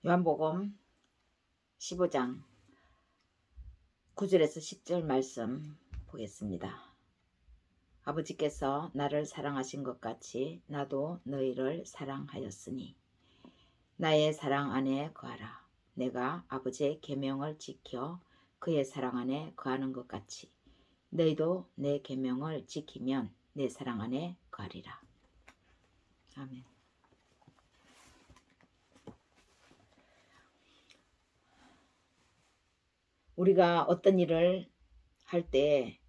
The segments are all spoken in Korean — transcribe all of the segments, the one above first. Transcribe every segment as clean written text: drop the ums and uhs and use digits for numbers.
요한복음 15장 9절에서 10절 말씀 보겠습니다. 아버지께서 나를 사랑하신 것 같이 나도 너희를 사랑하였으니 나의 사랑 안에 거하라. 내가 아버지의 계명을 지켜 그의 사랑 안에 거하는 것 같이 너희도 내 계명을 지키면 내 사랑 안에 거하리라. 아멘. 우리가 어떤 일을 할 때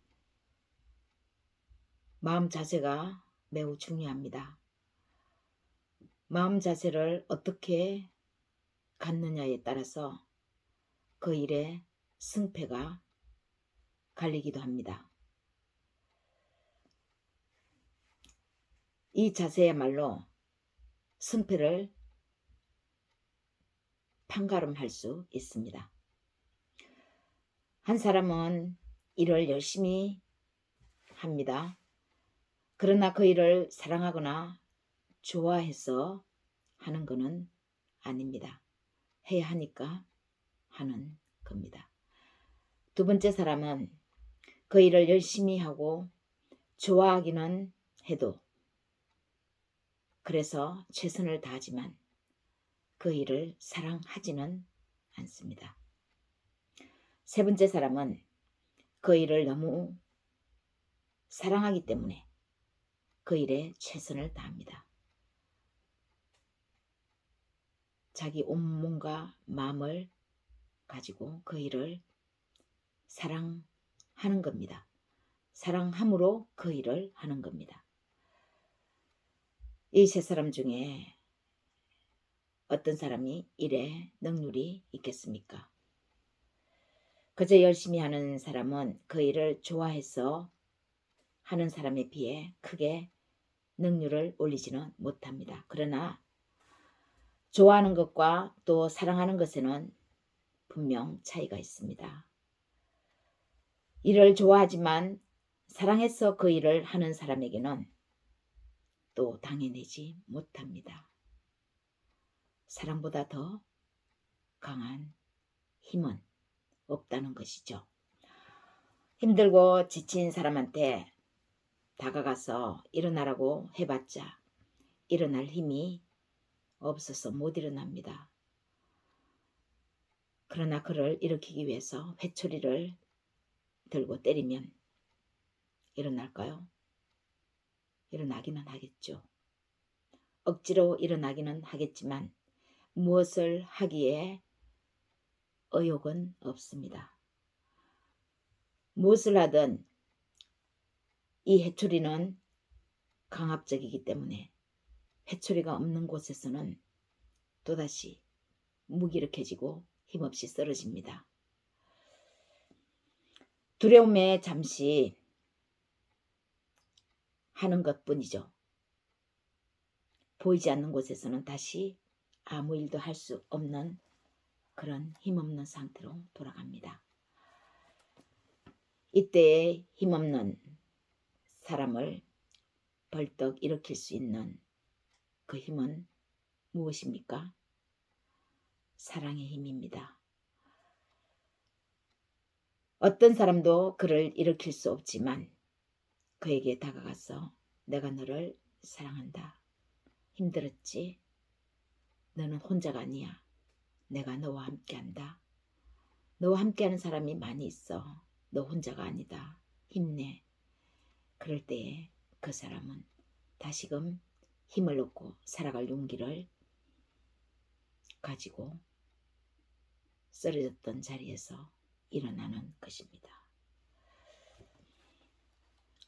마음 자세가 매우 중요합니다. 마음 자세를 어떻게 갖느냐에 따라서 그 일의 승패가 갈리기도 합니다. 이 자세야말로 승패를 판가름할 수 있습니다. 한 사람은 일을 열심히 합니다. 그러나 그 일을 사랑하거나 좋아해서 하는 것은 아닙니다. 해야 하니까 하는 겁니다. 두 번째 사람은 그 일을 열심히 하고 좋아하기는 해도 그래서 최선을 다하지만 그 일을 사랑하지는 않습니다. 세 번째 사람은 그 일을 너무 사랑하기 때문에 그 일에 최선을 다합니다. 자기 온몸과 마음을 가지고 그 일을 사랑하는 겁니다. 사랑함으로 그 일을 하는 겁니다. 이 세 사람 중에 어떤 사람이 일에 능률이 있겠습니까? 그저 열심히 하는 사람은 그 일을 좋아해서 하는 사람에 비해 크게 능률을 올리지는 못합니다. 그러나 좋아하는 것과 또 사랑하는 것에는 분명 차이가 있습니다. 일을 좋아하지만 사랑해서 그 일을 하는 사람에게는 또 당해내지 못합니다. 사랑보다 더 강한 힘은 없다는 것이죠. 힘들고 지친 사람한테 다가가서 일어나라고 해봤자 일어날 힘이 없어서 못 일어납니다. 그러나 그를 일으키기 위해서 회초리를 들고 때리면 일어날까요? 일어나기는 하겠죠. 억지로 일어나기는 하겠지만 무엇을 하기에 의욕은 없습니다. 무엇을 하든 이 회초리는 강압적이기 때문에 회초리가 없는 곳에서는 또다시 무기력해지고 힘없이 쓰러집니다. 두려움에 잠시 하는 것뿐이죠. 보이지 않는 곳에서는 다시 아무 일도 할 수 없는 그런 힘없는 상태로 돌아갑니다. 이때에 힘없는 사람을 벌떡 일으킬 수 있는 그 힘은 무엇입니까? 사랑의 힘입니다. 어떤 사람도 그를 일으킬 수 없지만 그에게 다가가서 내가 너를 사랑한다. 힘들었지? 너는 혼자가 아니야. 내가 너와 함께한다. 너와 함께하는 사람이 많이 있어. 너 혼자가 아니다. 힘내. 그럴 때에 그 사람은 다시금 힘을 얻고 살아갈 용기를 가지고 쓰러졌던 자리에서 일어나는 것입니다.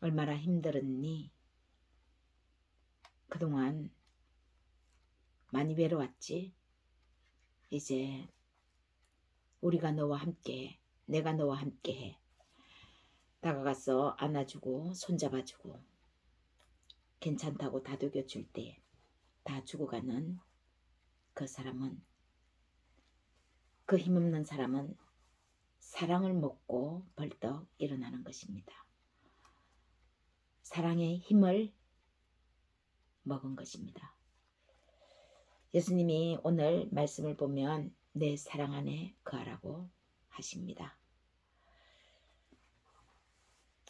얼마나 힘들었니? 그동안 많이 외로웠지? 이제 우리가 너와 함께, 내가 너와 함께해. 다가가서 안아주고 손잡아주고 괜찮다고 다독여줄 때 다 죽어가는 그 사람은, 그 힘없는 사람은 사랑을 먹고 벌떡 일어나는 것입니다. 사랑의 힘을 먹은 것입니다. 예수님이 오늘 말씀을 보면 내 사랑 안에 거하라고 하십니다.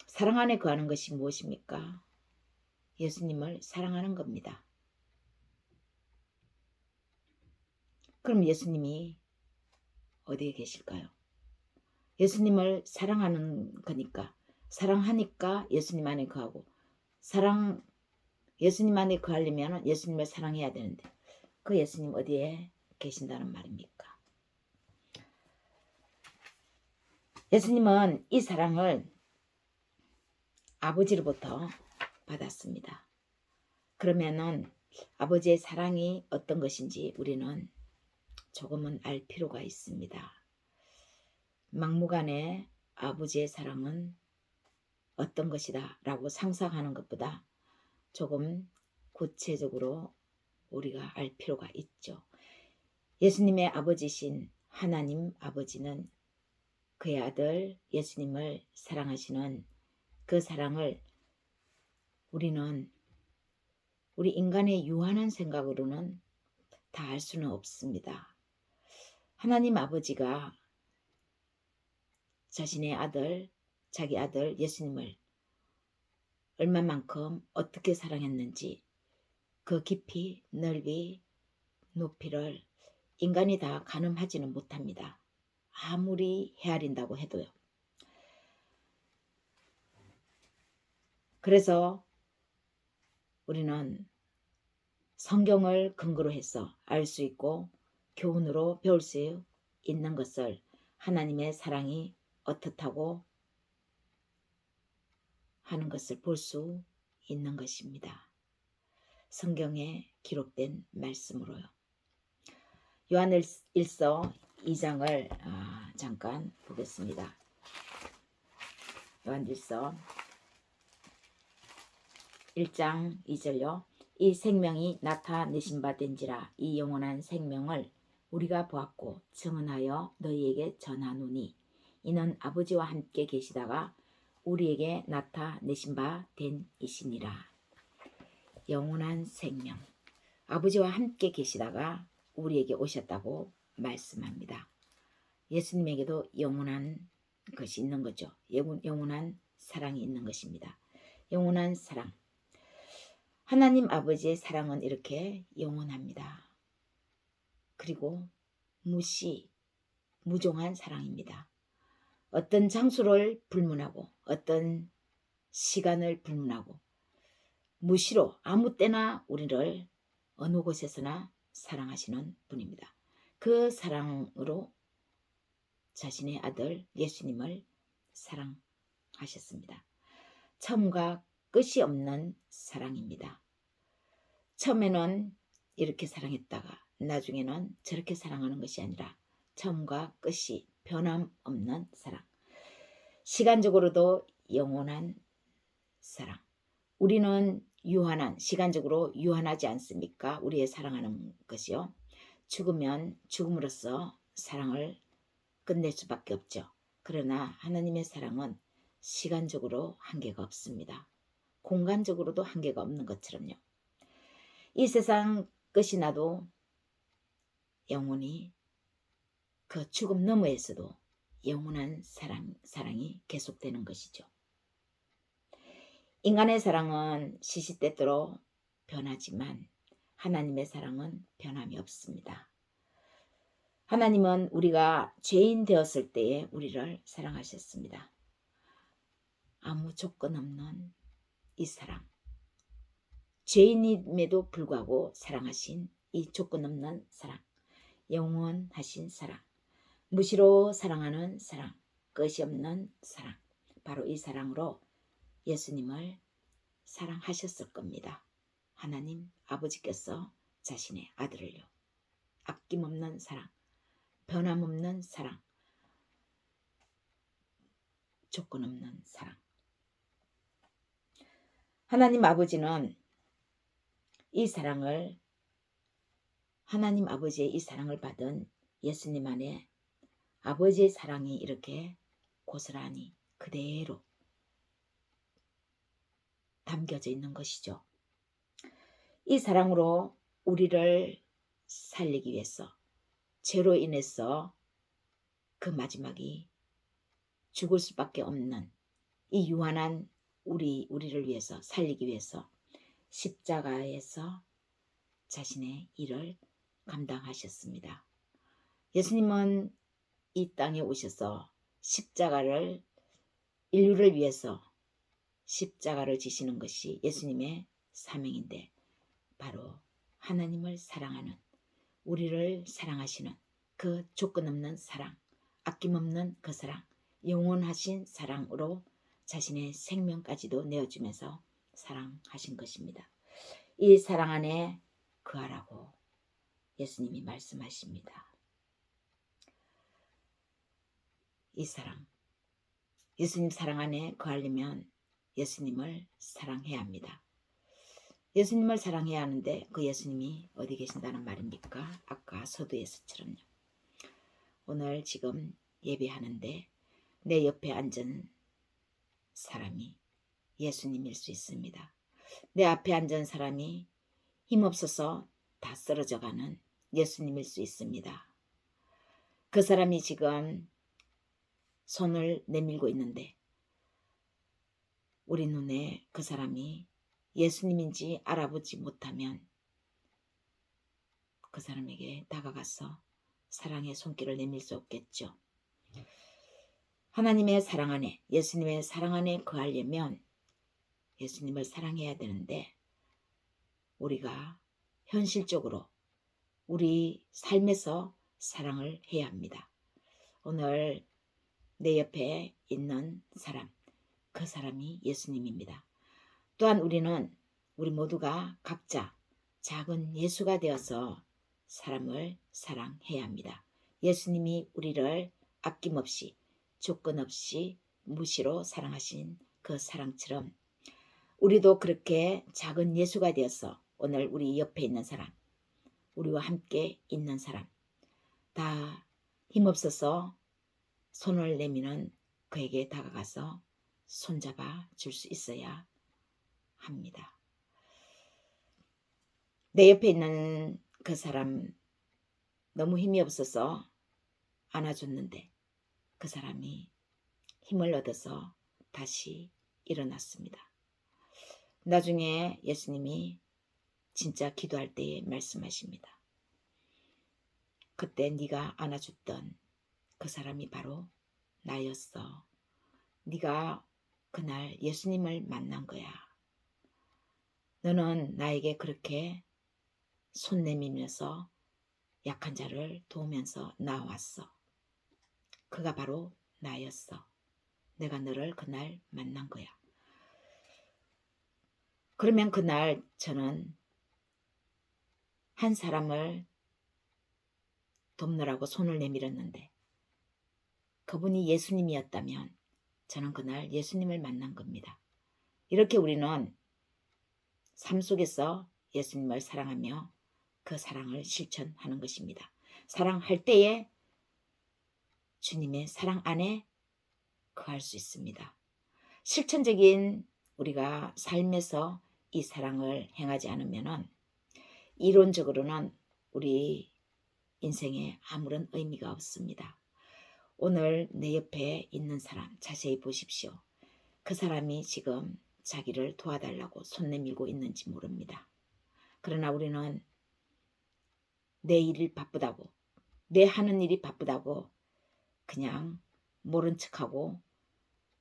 사랑 안에 거하는 것이 무엇입니까? 예수님을 사랑하는 겁니다. 그럼 예수님이 어디에 계실까요? 예수님을 사랑하는 거니까, 사랑하니까 예수님 안에 거하고, 예수님 안에 거하려면 예수님을 사랑해야 되는데, 그 예수님 어디에 계신다는 말입니까? 예수님은 이 사랑을 아버지로부터 받았습니다. 그러면은 아버지의 사랑이 어떤 것인지 우리는 조금은 알 필요가 있습니다. 막무가내 아버지의 사랑은 어떤 것이다 라고 상상하는 것보다 조금 구체적으로 우리가 알 필요가 있죠. 예수님의 아버지신 하나님 아버지는 그의 아들 예수님을 사랑하시는 그 사랑을 우리는 우리 인간의 유한한 생각으로는 다 알 수는 없습니다. 하나님 아버지가 자신의 아들, 자기 아들 예수님을 얼마만큼 어떻게 사랑했는지 그 깊이, 넓이, 높이를 인간이 다 가늠하지는 못합니다. 아무리 헤아린다고 해도요. 그래서 우리는 성경을 근거로 해서 알 수 있고 교훈으로 배울 수 있는 것을 하나님의 사랑이 어떻다고 하는 것을 볼 수 있는 것입니다. 성경에 기록된 말씀으로요. 요한일서 2장을 잠깐 보겠습니다. 요한일서 1장 2절요. 이 생명이 나타내신 바 된지라 이 영원한 생명을 우리가 보았고 증언하여 너희에게 전하노니 이는 아버지와 함께 계시다가 우리에게 나타내신 바 된 이시니라. 영원한 생명, 아버지와 함께 계시다가 우리에게 오셨다고 말씀합니다. 예수님에게도 영원한 것이 있는 거죠. 영원한 사랑이 있는 것입니다. 영원한 사랑. 하나님 아버지의 사랑은 이렇게 영원합니다. 그리고 무종한 사랑입니다. 어떤 장소를 불문하고 어떤 시간을 불문하고 무시로 아무 때나 우리를 어느 곳에서나 사랑하시는 분입니다. 그 사랑으로 자신의 아들 예수님을 사랑하셨습니다. 처음과 끝이 없는 사랑입니다. 처음에는 이렇게 사랑했다가 나중에는 저렇게 사랑하는 것이 아니라 처음과 끝이 변함없는 사랑. 시간적으로도 영원한 사랑. 우리는 시간적으로 유한하지 않습니까? 우리의 사랑하는 것이요. 죽으면 죽음으로써 사랑을 끝낼 수밖에 없죠. 그러나 하나님의 사랑은 시간적으로 한계가 없습니다. 공간적으로도 한계가 없는 것처럼요. 이 세상 끝이 나도 영원히 그 죽음 너머에서도 영원한 사랑이 계속되는 것이죠. 인간의 사랑은 시시때때로 변하지만 하나님의 사랑은 변함이 없습니다. 하나님은 우리가 죄인 되었을 때에 우리를 사랑하셨습니다. 아무 조건 없는 이 사랑. 죄인임에도 불구하고 사랑하신 이 조건 없는 사랑. 영원하신 사랑. 무시로 사랑하는 사랑. 끝이 없는 사랑. 바로 이 사랑으로 예수님을 사랑하셨을 겁니다. 하나님 아버지께서 자신의 아들을요. 아낌없는 사랑, 변함없는 사랑, 조건 없는 사랑. 하나님 아버지는 하나님 아버지의 이 사랑을 받은 예수님 안에 아버지의 사랑이 이렇게 고스란히 그대로 담겨져 있는 것이죠. 이 사랑으로 우리를 살리기 위해서 죄로 인해서 그 마지막이 죽을 수밖에 없는 이 유한한 우리를 위해서 살리기 위해서 십자가에서 자신의 일을 감당하셨습니다. 예수님은 이 땅에 오셔서 십자가를 인류를 위해서 십자가를 지시는 것이 예수님의 사명인데 바로 하나님을 사랑하는 우리를 사랑하시는 그 조건 없는 사랑, 아낌없는 그 사랑, 영원하신 사랑으로 자신의 생명까지도 내어주면서 사랑하신 것입니다. 이 사랑 안에 거하라고 예수님이 말씀하십니다. 이 사랑, 예수님 사랑 안에 거하려면 예수님을 사랑해야 합니다. 예수님을 사랑해야 하는데 그 예수님이 어디 계신다는 말입니까? 아까 서두에서처럼요. 오늘 지금 예배하는데 내 옆에 앉은 사람이 예수님일 수 있습니다. 내 앞에 앉은 사람이 힘없어서 다 쓰러져가는 예수님일 수 있습니다. 그 사람이 지금 손을 내밀고 있는데 우리 눈에 그 사람이 예수님인지 알아보지 못하면 그 사람에게 다가가서 사랑의 손길을 내밀 수 없겠죠. 하나님의 사랑 안에, 예수님의 사랑 안에 거하려면 예수님을 사랑해야 되는데 우리가 현실적으로 우리 삶에서 사랑을 해야 합니다. 오늘 내 옆에 있는 사람, 그 사람이 예수님입니다. 또한 우리 모두가 각자 작은 예수가 되어서 사람을 사랑해야 합니다. 예수님이 우리를 아낌없이 조건 없이 무시로 사랑하신 그 사랑처럼 우리도 그렇게 작은 예수가 되어서 오늘 우리 옆에 있는 사람, 우리와 함께 있는 사람 다 힘없어서 손을 내미는 그에게 다가가서 손잡아 줄 수 있어야 합니다. 내 옆에 있는 그 사람 너무 힘이 없어서 안아줬는데 그 사람이 힘을 얻어서 다시 일어났습니다. 나중에 예수님이 진짜 기도할 때에 말씀하십니다. 그때 네가 안아줬던 그 사람이 바로 나였어. 네가 그날 예수님을 만난 거야. 너는 나에게 그렇게 손 내밀면서 약한 자를 도우면서 나왔어. 그가 바로 나였어. 내가 너를 그날 만난 거야. 그러면 그날 저는 한 사람을 돕느라고 손을 내밀었는데 그분이 예수님이었다면 저는 그날 예수님을 만난 겁니다. 이렇게 우리는 삶 속에서 예수님을 사랑하며 그 사랑을 실천하는 것입니다. 사랑할 때에 주님의 사랑 안에 거할 수 있습니다. 실천적인 우리가 삶에서 이 사랑을 행하지 않으면 이론적으로는 우리 인생에 아무런 의미가 없습니다. 오늘 내 옆에 있는 사람 자세히 보십시오. 그 사람이 지금 자기를 도와달라고 손 내밀고 있는지 모릅니다. 그러나 우리는 내 일이 바쁘다고, 내 하는 일이 바쁘다고 그냥 모른 척하고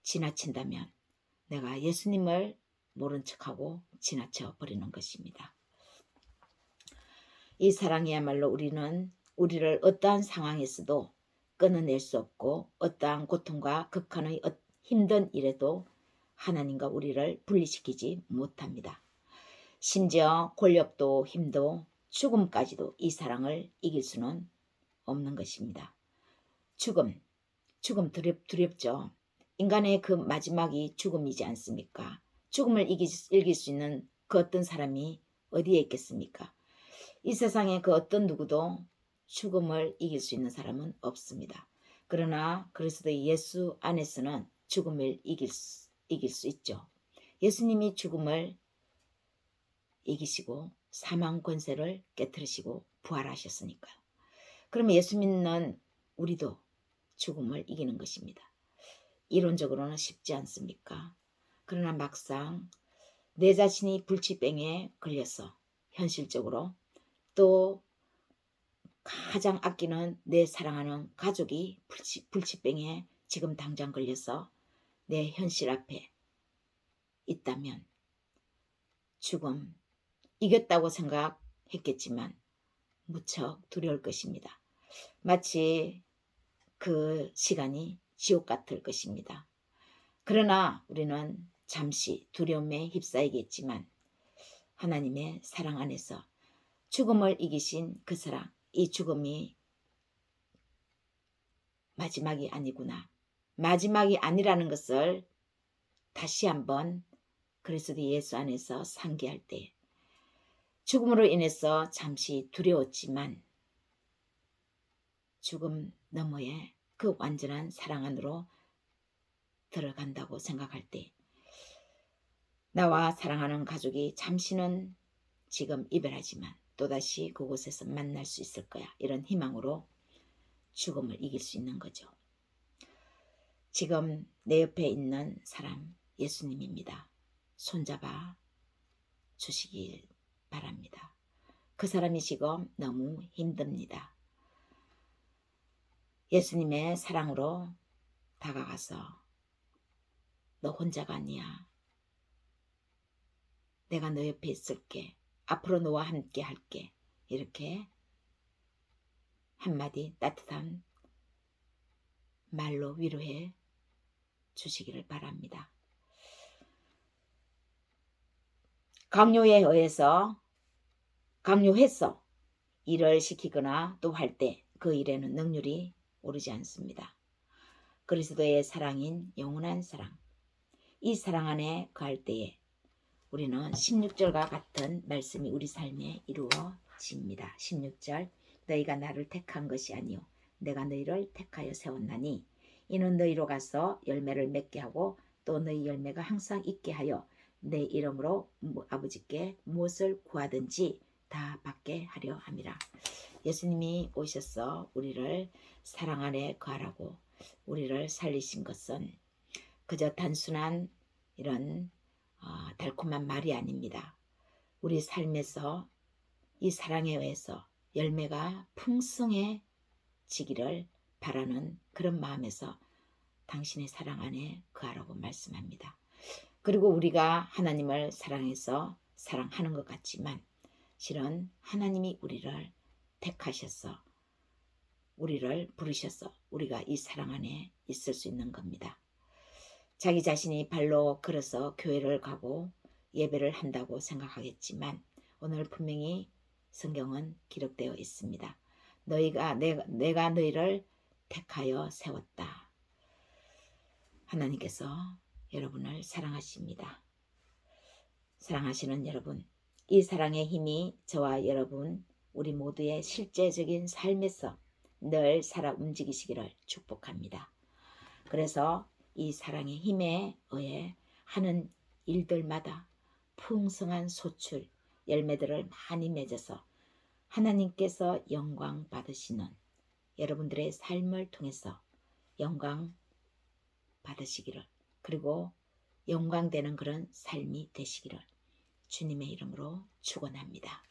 지나친다면 내가 예수님을 모른 척하고 지나쳐 버리는 것입니다. 이 사랑이야말로 우리를 어떠한 상황에서도 끊어낼 수 없고 어떠한 고통과 극한의 힘든 일에도 하나님과 우리를 분리시키지 못합니다. 심지어 권력도 힘도 죽음까지도 이 사랑을 이길 수는 없는 것입니다. 죽음 두렵죠. 인간의 그 마지막이 죽음이지 않습니까? 죽음을 이길 수 있는 그 어떤 사람이 어디에 있겠습니까? 이 세상에 그 어떤 누구도 죽음을 이길 수 있는 사람은 없습니다. 그러나 그리스도의 예수 안에서는 죽음을 이길 수 있죠. 예수님이 죽음을 이기시고 사망 권세를 깨뜨리시고 부활하셨으니까요. 그러면 예수 믿는 우리도 죽음을 이기는 것입니다. 이론적으로는 쉽지 않습니까? 그러나 막상 내 자신이 불치병에 걸려서 현실적으로 또 가장 아끼는 내 사랑하는 가족이 불치병에 지금 당장 걸려서 내 현실 앞에 있다면 죽음 이겼다고 생각했겠지만 무척 두려울 것입니다. 마치 그 시간이 지옥 같을 것입니다. 그러나 우리는 잠시 두려움에 휩싸이겠지만 하나님의 사랑 안에서 죽음을 이기신 그 사랑, 이 죽음이 마지막이 아니구나. 마지막이 아니라는 것을 다시 한번 그리스도 예수 안에서 상기할 때 죽음으로 인해서 잠시 두려웠지만 죽음 너머에 그 완전한 사랑 안으로 들어간다고 생각할 때 나와 사랑하는 가족이 잠시는 지금 이별하지만 또다시 그곳에서 만날 수 있을 거야. 이런 희망으로 죽음을 이길 수 있는 거죠. 지금 내 옆에 있는 사람 예수님입니다. 손잡아 주시길 바랍니다. 그 사람이 지금 너무 힘듭니다. 예수님의 사랑으로 다가가서 너 혼자가 아니야. 내가 너 옆에 있을게. 앞으로 너와 함께 할게. 이렇게 한마디 따뜻한 말로 위로해 주시기를 바랍니다. 강요해서 일을 시키거나 또 할 때 그 일에는 능률이 오르지 않습니다. 그리스도의 사랑인 영원한 사랑, 이 사랑 안에 거할 때에 우리는 16절과 같은 말씀이 우리 삶에 이루어집니다. 16절 너희가 나를 택한 것이 아니요 내가 너희를 택하여 세웠나니 이는 너희로 가서 열매를 맺게 하고 또 너희 열매가 항상 있게 하여 내 이름으로 아버지께 무엇을 구하든지 다 받게 하려 함이라. 예수님이 오셔서 우리를 사랑 안에 거하라고 우리를 살리신 것은 그저 단순한 이런 달콤한 말이 아닙니다. 우리 삶에서 이 사랑에 의해서 열매가 풍성해지기를 바라는 그런 마음에서 당신의 사랑 안에 거하라고 말씀합니다. 그리고 우리가 하나님을 사랑해서 사랑하는 것 같지만 실은 하나님이 우리를 택하셔서 우리를 부르셔서 우리가 이 사랑 안에 있을 수 있는 겁니다. 자기 자신이 발로 걸어서 교회를 가고 예배를 한다고 생각하겠지만 오늘 분명히 성경은 기록되어 있습니다. 내가 너희를 택하여 세웠다. 하나님께서 여러분을 사랑하십니다. 사랑하시는 여러분, 이 사랑의 힘이 저와 여러분 우리 모두의 실제적인 삶에서 늘 살아 움직이시기를 축복합니다. 그래서 이 사랑의 힘에 의해 하는 일들마다 풍성한 소출, 열매들을 많이 맺어서 하나님께서 영광 받으시는 여러분들의 삶을 통해서 영광 받으시기를 그리고 영광되는 그런 삶이 되시기를 주님의 이름으로 축원합니다.